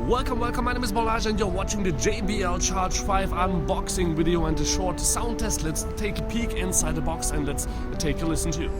Welcome, my name is Balazs and you're watching the JBL Charge 5 unboxing video and a short sound test. Let's take a peek inside the box and let's take a listen too.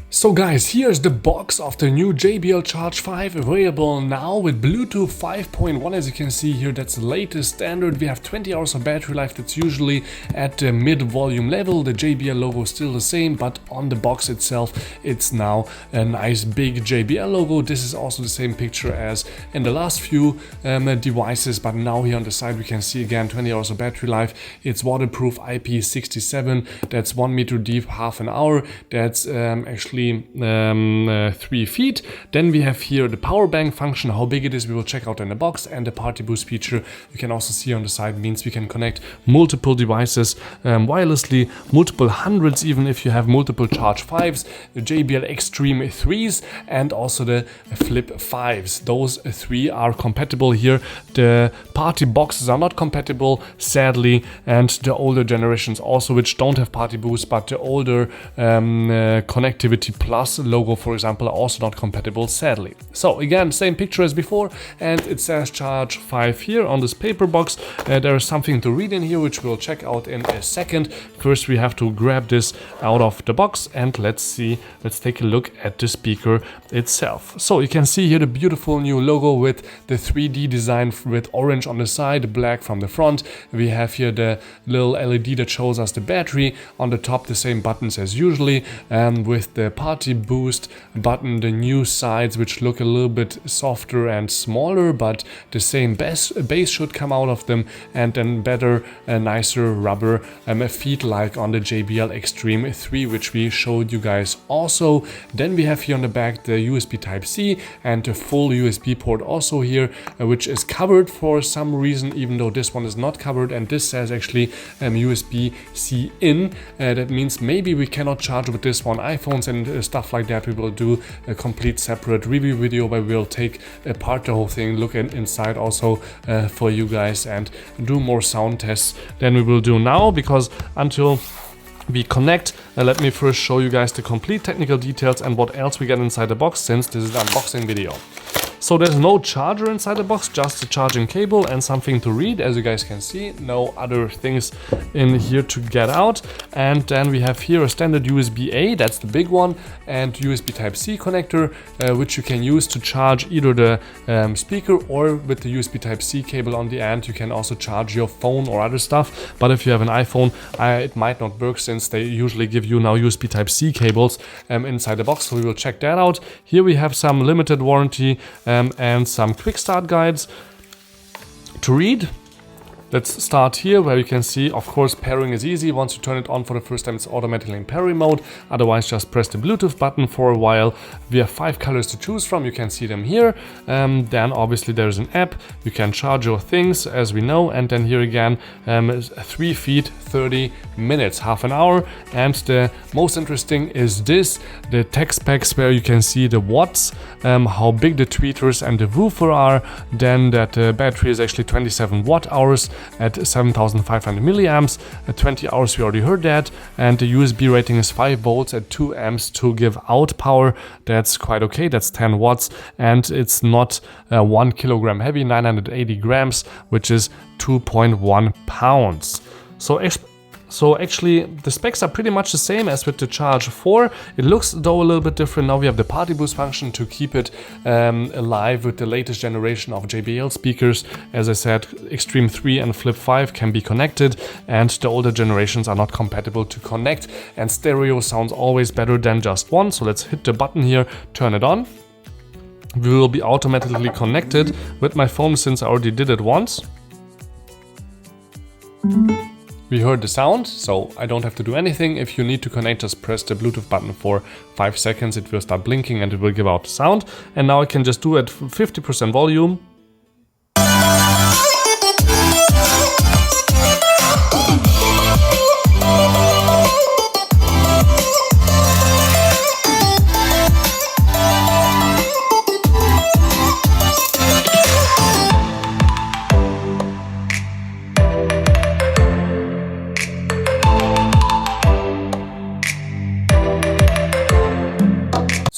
So guys, here's the box of the new JBL Charge 5, available now with Bluetooth 5.1. As you can see here, that's the latest standard. We have 20 hours of battery life. That's usually at the mid-volume level. The JBL logo is still the same, but on the box itself, it's now a nice big JBL logo. This is also the same picture as in the last few devices, but now here on the side we can see again 20 hours of battery life. It's waterproof, IP67. That's 1 meter deep, half an hour. That's actually 3 feet. Then we have here the power bank function. How big it is we will check out in the box, and the Party Boost feature you can also see on the side means we can connect multiple devices wirelessly, multiple hundreds even if you have multiple Charge 5s, the JBL Extreme 3s and also the Flip 5s. Those 3 are compatible here. The party boxes are not compatible, sadly, and the older generations also, which don't have Party Boost, but the older Connectivity Plus logo, for example, are also not compatible, sadly. So again, same picture as before, and it says Charge 5 here on this paper box. There is something to read in here, which we'll check out in a second. First, we have to grab this out of the box, and let's take a look at the speaker itself. So you can see here the beautiful new logo with the 3D design with orange on the side, black from the front. We have here the little LED that shows us the battery. On the top, the same buttons as usually, with the Party Boost button, the new sides which look a little bit softer and smaller, but the same bass should come out of them, and then better, nicer rubber feet like on the JBL Extreme 3, which we showed you guys also. Then we have here on the back the USB Type-C and the full USB port also here, which is covered for some reason, even though this one is not covered, and this says actually USB-C in. That means maybe we cannot charge with this one iPhones and stuff like that. We will do a complete separate review video where we'll take apart the whole thing, look inside also for you guys, and do more sound tests than we will do now, because until we connect, let me first show you guys the complete technical details and what else we get inside the box, since this is an unboxing video. So there's no charger inside the box, just a charging cable and something to read, as you guys can see. No other things in here to get out. And then we have here a standard USB-A, that's the big one, and USB Type-C connector, which you can use to charge either the speaker, or with the USB Type-C cable on the end you can also charge your phone or other stuff. But if you have an iPhone, it might not work, since they usually give you now USB Type-C cables inside the box, so we will check that out. Here we have some limited warranty and some quick start guides to read. Let's start here, where you can see, of course, pairing is easy. Once you turn it on for the first time, it's automatically in pairing mode. Otherwise, just press the Bluetooth button for a while. We have 5 colors to choose from. You can see them here. Then obviously there's an app. You can charge your things, as we know. And then here again, 3 feet, 30 minutes, half an hour. And the most interesting is this, the tech specs, where you can see the watts, how big the tweeters and the woofer are. Then that the battery is actually 27 watt hours at 7500 milliamps. At 20 hours we already heard that, and the USB rating is 5 volts at 2 amps to give out power. That's quite okay, that's 10 watts, and it's not 1 kilogram heavy, 980 grams, which is 2.1 pounds. So actually the specs are pretty much the same as with the Charge 4. It looks though a little bit different. Now we have the Party Boost function to keep it alive with the latest generation of JBL speakers. As I said, Extreme 3 and Flip 5 can be connected, and the older generations are not compatible to connect, and stereo sounds always better than just one. So let's hit the button here, turn it on. We will be automatically connected with my phone, since I already did it once. We heard the sound, so I don't have to do anything. If you need to connect, just press the Bluetooth button for 5 seconds. It will start blinking and it will give out the sound. And now I can just do it at 50% volume.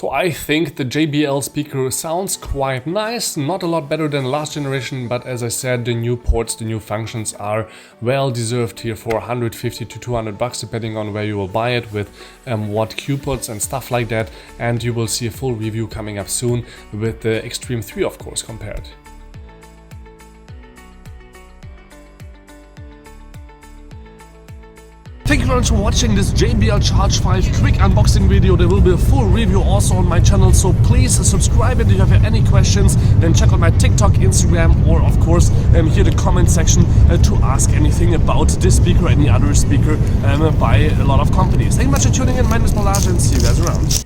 So I think the JBL speaker sounds quite nice, not a lot better than last generation, but as I said, the new ports, the new functions are well deserved here for 150 to 200 bucks, depending on where you will buy it, with what Q ports and stuff like that. And you will see a full review coming up soon with the Extreme 3, of course, compared. Thank you very much for watching this JBL Charge 5 quick unboxing video. There will be a full review also on my channel, so please subscribe, and if you have any questions then check out my TikTok, Instagram, or of course here the comment section to ask anything about this speaker or any other speaker by a lot of companies. Thank you much for tuning in. My name is Balazs and see you guys around.